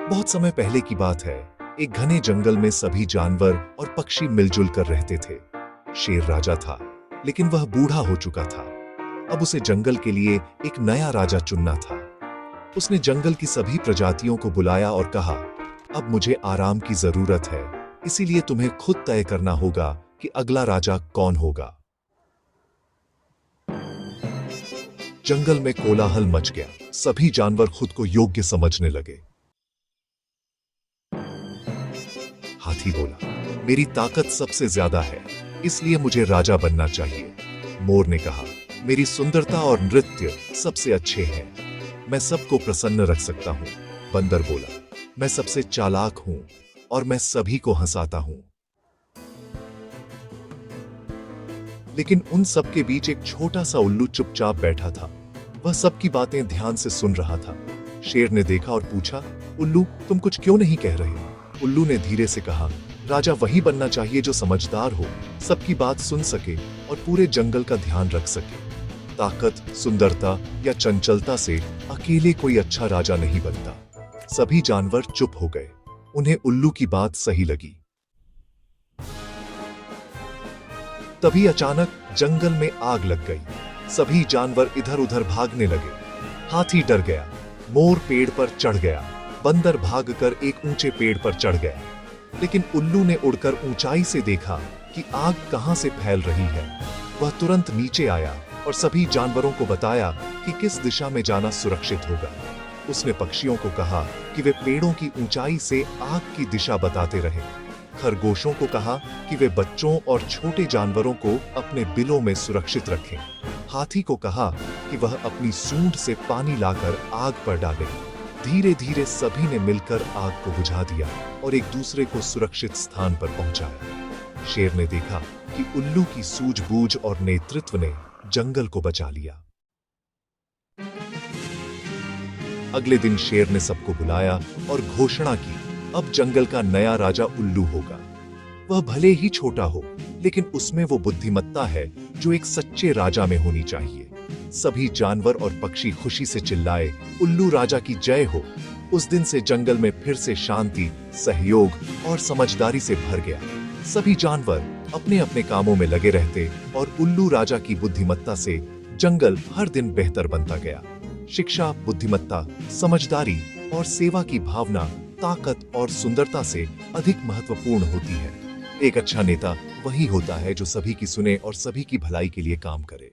बहुत समय पहले की बात है। एक घने जंगल में सभी जानवर और पक्षी मिलजुल कर रहते थे। शेर राजा था, लेकिन वह बूढ़ा हो चुका था। अब उसे जंगल के लिए एक नया राजा चुनना था। उसने जंगल की सभी प्रजातियों को बुलाया और कहा, अब मुझे आराम की जरूरत है, इसीलिए तुम्हें खुद तय करना होगा कि अगला राजा कौन होगा। जंगल में कोलाहल मच गया। सभी जानवर खुद को योग्य समझने लगे। हाथी बोला, मेरी ताकत सबसे ज्यादा है, इसलिए मुझे राजा बनना चाहिए। मोर ने कहा, मेरी सुंदरता और नृत्य सबसे अच्छे हैं, मैं सबको प्रसन्न रख सकता हूं। बंदर बोला, मैं सबसे चालाक हूं और मैं सभी को हंसाता हूं। लेकिन उन सब के बीच एक छोटा सा उल्लू चुपचाप बैठा था। वह सबकी बातें ध्यान से सुन रहा था। शेर ने देखा और पूछा, उल्लू, तुम कुछ क्यों नहीं कह रहे? उल्लू ने धीरे से कहा, राजा वही बनना चाहिए जो समझदार हो, सबकी बात सुन सके और पूरे जंगल का ध्यान रख सके। ताकत, सुंदरता या चंचलता से अकेले कोई अच्छा राजा नहीं बनता। सभी जानवर चुप हो गए। उन्हें उल्लू की बात सही लगी। तभी अचानक जंगल में आग लग गई। सभी जानवर इधर उधर भागने लगे। हाथी डर गया, मोर पेड़ पर चढ़ गया, बंदर भागकर एक ऊंचे पेड़ पर चढ़ गया। लेकिन उल्लू ने उड़कर ऊंचाई से देखा कि आग कहां से फैल रही है। वह तुरंत नीचे आया और सभी जानवरों को बताया कि किस दिशा में जाना सुरक्षित होगा। उसने पक्षियों को कहा कि वे पेड़ों की ऊंचाई से आग की दिशा बताते रहें। खरगोशों को कहा कि वे बच्चों और छोटे जानवरों को अपने बिलों में सुरक्षित रखें। हाथी को कहा कि वह अपनी सूंड से पानी लाकर आग पर डाले। धीरे धीरे सभी ने मिलकर आग को बुझा दिया और एक दूसरे को सुरक्षित स्थान पर पहुंचाया। शेर ने देखा कि उल्लू की सूझबूझ और नेतृत्व ने जंगल को बचा लिया। अगले दिन शेर ने सबको बुलाया और घोषणा की, अब जंगल का नया राजा उल्लू होगा। वह भले ही छोटा हो, लेकिन उसमें वो बुद्धिमत्ता है जो एक सच्चे राजा में होनी चाहिए। सभी जानवर और पक्षी खुशी से चिल्लाए, उल्लू राजा की जय हो। उस दिन से जंगल में फिर से शांति, सहयोग और समझदारी से भर गया। सभी जानवर अपने अपने कामों में लगे रहते और उल्लू राजा की बुद्धिमत्ता से जंगल हर दिन बेहतर बनता गया। शिक्षा, बुद्धिमत्ता, समझदारी और सेवा की भावना ताकत और सुंदरता से अधिक महत्वपूर्ण होती है। एक अच्छा नेता वही होता है जो सभी की सुने और सभी की भलाई के लिए काम करे।